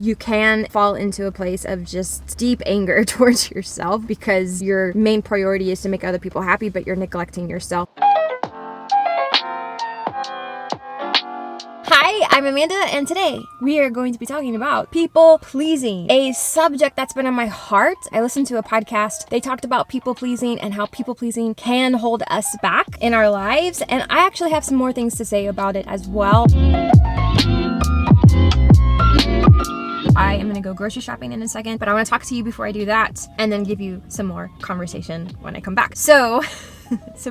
you can fall into a place of just deep anger towards yourself because your main priority is to make other people happy, but you're neglecting yourself. Hi, I'm Amanda, and today we are going to be talking about people pleasing, a subject that's been on my heart. I listened to a podcast. They talked about people pleasing and how people pleasing can hold us back in our lives, and I actually have some more things to say about it as well. I am going to go grocery shopping in a second, but I want to talk to you before I do that and then give you some more conversation when I come back. So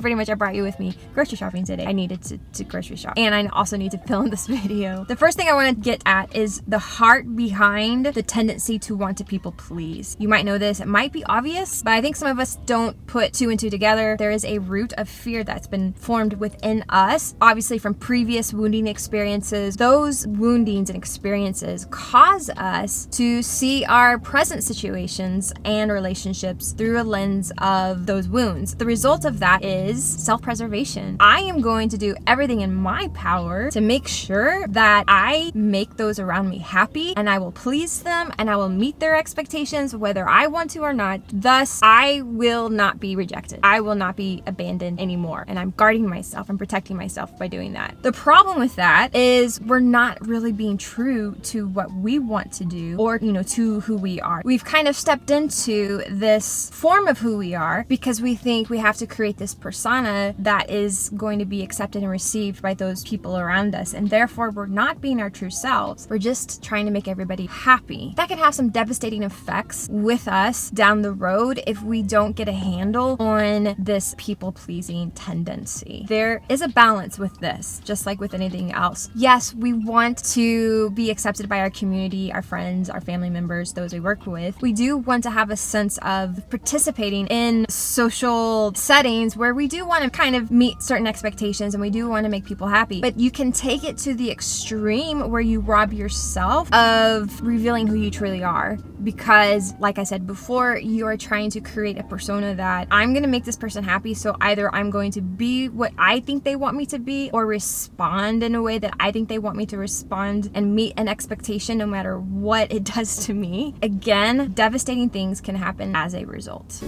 pretty much I brought you with me grocery shopping today. I needed to grocery shop, and I also need to film this video. The first thing I want to get at is the heart behind the tendency to want to people please. You might know this, it might be obvious, but I think some of us don't put two and two together. There is a root of fear that's been formed within us, obviously from previous wounding experiences. Those woundings and experiences cause us to see our present situations and relationships through a lens of those wounds. The result of that is self-preservation. I am going to do everything in my power to make sure that I make those around me happy, and I will please them, and I will meet their expectations whether I want to or not. Thus, I will not be rejected. I will not be abandoned anymore, and I'm guarding myself and protecting myself by doing that. The problem with that is we're not really being true to what we want to do, or to who we are. We've kind of stepped into this form of who we are because we think we have to create this persona that is going to be accepted and received by those people around us, and therefore we're not being our true selves. We're just trying to make everybody happy. That can have some devastating effects with us down the road if we don't get a handle on this people-pleasing tendency. There is a balance with this, just like with anything else. Yes, we want to be accepted by our community, our friends, our family members, those we work with. We do want to have a sense of participating in social settings where we do want to kind of meet certain expectations and we do want to make people happy, but you can take it to the extreme where you rob yourself of revealing who you truly are, because like I said before, you are trying to create a persona that I'm going to make this person happy, so either I'm going to be what I think they want me to be or respond in a way that I think they want me to respond and meet an expectation no matter what it does to me. Again, devastating things can happen as a result.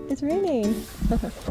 It's raining.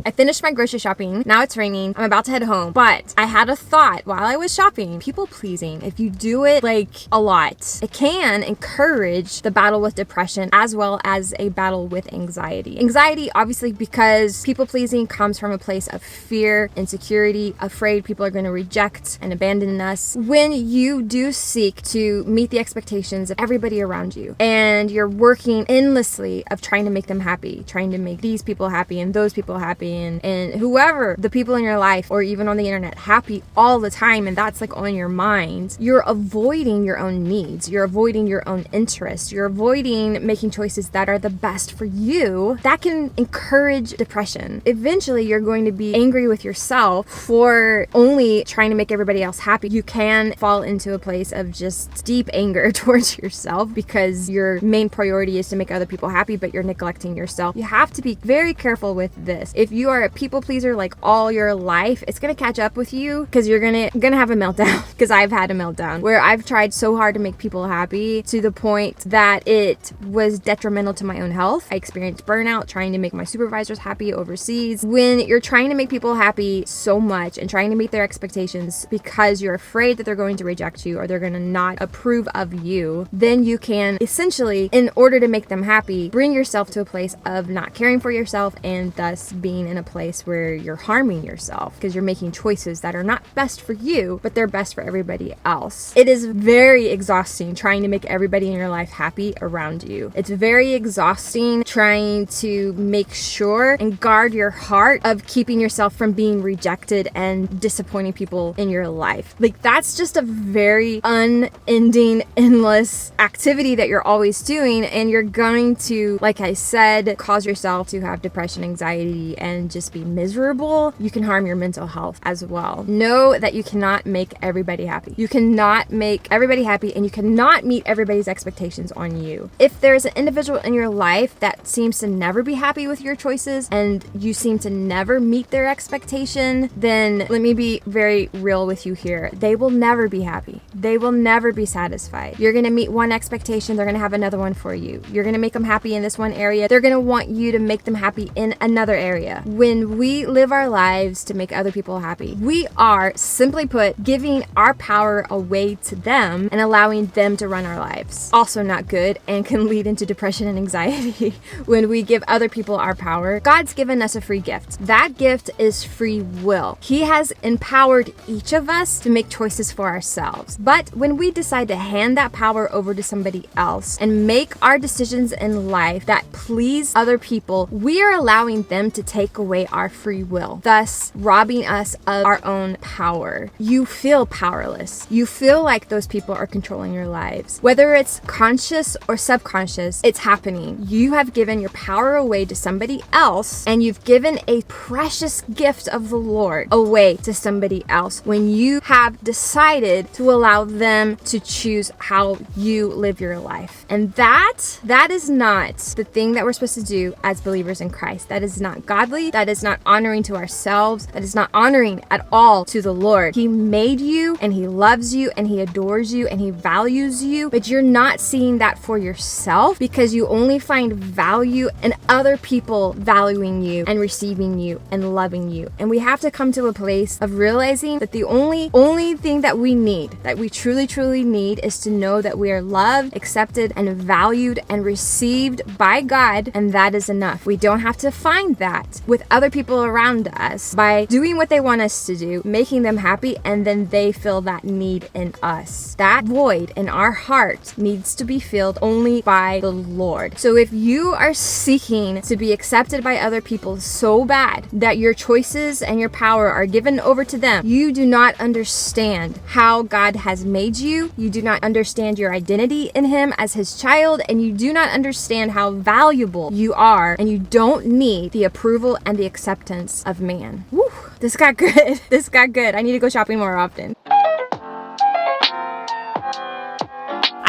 I finished my grocery shopping. Now it's raining. I'm about to head home. But I had a thought while I was shopping. People pleasing, if you do it like a lot, it can encourage the battle with depression as well as a battle with anxiety. Anxiety, obviously, because people pleasing comes from a place of fear, insecurity, afraid people are going to reject and abandon us. When you do seek to meet the expectations of everybody around you and you're working endlessly of trying to make them happy, trying to make these people happy and those people happy and whoever, the people in your life or even on the internet, happy all the time, and that's like on your mind, you're avoiding your own needs, you're avoiding your own interests, you're avoiding making choices that are the best for you. That can encourage depression. Eventually you're going to be angry with yourself for only trying to make everybody else happy. You can fall into a place of just deep anger towards yourself because your main priority is to make other people happy, but you're neglecting yourself. You have to be very careful with this. If you are a people pleaser like all your life, it's gonna catch up with you because you're gonna have a meltdown. Because I've had a meltdown where I've tried so hard to make people happy to the point that it was detrimental to my own health. I experienced burnout trying to make my supervisors happy overseas. When you're trying to make people happy so much and trying to meet their expectations because you're afraid that they're going to reject you or they're gonna not approve of you, then you can essentially, in order to make them happy, bring yourself to a place of not caring for yourself and thus being in a place where you're harming yourself because you're making choices that are not best for you, but they're best for everybody else. It is very exhausting trying to make everybody in your life happy around you. It's very exhausting trying to make sure and guard your heart of keeping yourself from being rejected and disappointing people in your life. Like, that's just a very unending, endless activity that you're always doing, and you're going to, like I said, cause yourself to have have depression, anxiety, and just be miserable, you can harm your mental health as well. Know that you cannot make everybody happy. You cannot make everybody happy, and you cannot meet everybody's expectations on you. If there's an individual in your life that seems to never be happy with your choices and you seem to never meet their expectation, then let me be very real with you here. They will never be happy. They will never be satisfied. You're going to meet one expectation, they're going to have another one for you. You're going to make them happy in this one area, they're going to want you to make them happy in another area. When we live our lives to make other people happy, we are, simply put, giving our power away to them and allowing them to run our lives. Also not good and can lead into depression and anxiety. When we give other people our power, God's given us a free gift. That gift is free will. He has empowered each of us to make choices for ourselves. But when we decide to hand that power over to somebody else and make our decisions in life that please other people, we are allowing them to take away our free will, thus robbing us of our own power. You feel powerless. You feel like those people are controlling your lives. Whether it's conscious or subconscious, it's happening. You have given your power away to somebody else, and you've given a precious gift of the Lord away to somebody else when you have decided to allow them to choose how you live your life. And that is not the thing that we're supposed to do as believers in Christ. That is not godly. That is not honoring to ourselves. That is not honoring at all to the Lord. He made you, and He loves you, and He adores you, and He values you, but you're not seeing that for yourself because you only find value in other people valuing you and receiving you and loving you. And we have to come to a place of realizing that the only thing that we need, that we truly need, is to know that we are loved, accepted, and valued and received by God, and that is enough. We don't have to find that with other people around us by doing what they want us to do, making them happy, and then they feel that need in us. That void in our heart needs to be filled only by the Lord. So if you are seeking to be accepted by other people so bad that your choices and your power are given over to them, you do not understand how God has made you. You do not understand your identity in Him as His child, and you do not understand how valuable you are, and you don't need the approval and the acceptance of man. Woo, this got good. This got good. I need to go shopping more often.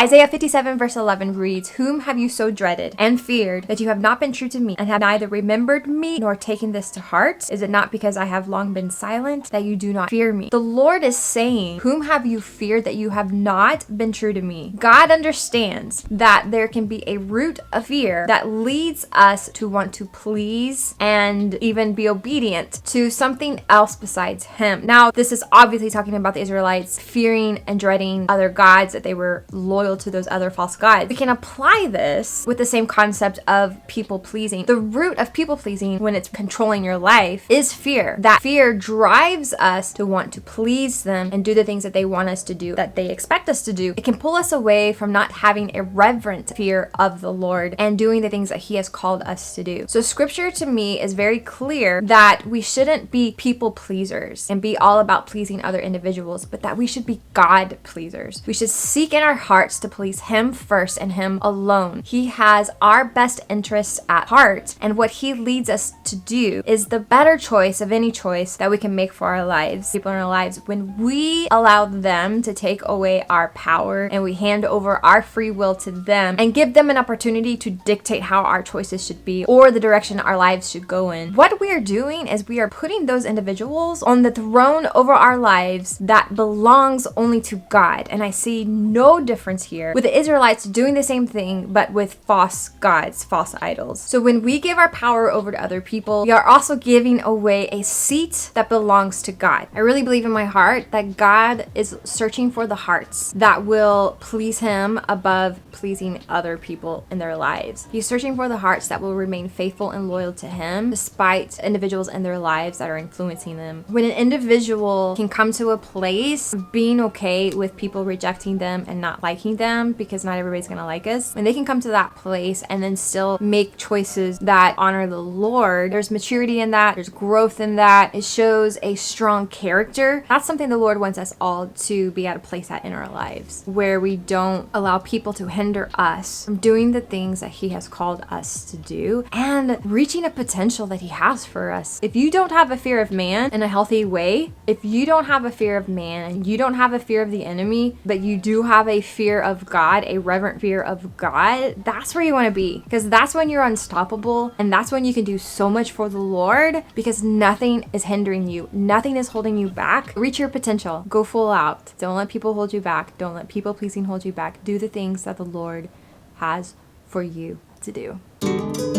Isaiah 57 verse 11 reads, "Whom have you so dreaded and feared that you have not been true to me and have neither remembered me nor taken this to heart? Is it not because I have long been silent that you do not fear me?" The Lord is saying, whom have you feared that you have not been true to me? God understands that there can be a root of fear that leads us to want to please and even be obedient to something else besides Him. Now, this is obviously talking about the Israelites fearing and dreading other gods, that they were loyal to those other false gods. We can apply this with the same concept of people pleasing. The root of people pleasing, when it's controlling your life, is fear. That fear drives us to want to please them and do the things that they want us to do, that they expect us to do. It can pull us away from not having a reverent fear of the Lord and doing the things that He has called us to do. So scripture to me is very clear that we shouldn't be people pleasers and be all about pleasing other individuals, but that we should be God pleasers. We should seek in our hearts to please Him first and Him alone. He has our best interests at heart, and what He leads us to do is the better choice of any choice that we can make for our lives, people in our lives. When we allow them to take away our power and we hand over our free will to them and give them an opportunity to dictate how our choices should be or the direction our lives should go in, what we are doing is we are putting those individuals on the throne over our lives that belongs only to God. And I see no difference here with the Israelites doing the same thing, but with false gods, false idols. So when we give our power over to other people, we are also giving away a seat that belongs to God. I really believe in my heart that God is searching for the hearts that will please Him above pleasing other people in their lives. He's searching for the hearts that will remain faithful and loyal to Him despite individuals in their lives that are influencing them. When an individual can come to a place of being okay with people rejecting them and not liking liking them because not everybody's gonna like us. When they can come to that place and then still make choices that honor the Lord, there's maturity in that, there's growth in that. It shows a strong character. That's something the Lord wants us all to be at a place at in our lives, where we don't allow people to hinder us from doing the things that He has called us to do and reaching a potential that He has for us. If you don't have a fear of man in a healthy way, if you don't have a fear of man and you don't have a fear of the enemy, but you do have a fear of God, a reverent fear of God, that's where you want to be, because that's when you're unstoppable, and that's when you can do so much for the Lord, because nothing is hindering you. Nothing is holding you back. Reach your potential. Go full out. Don't let people hold you back. Don't let people pleasing hold you back. Do the things that the Lord has for you to do.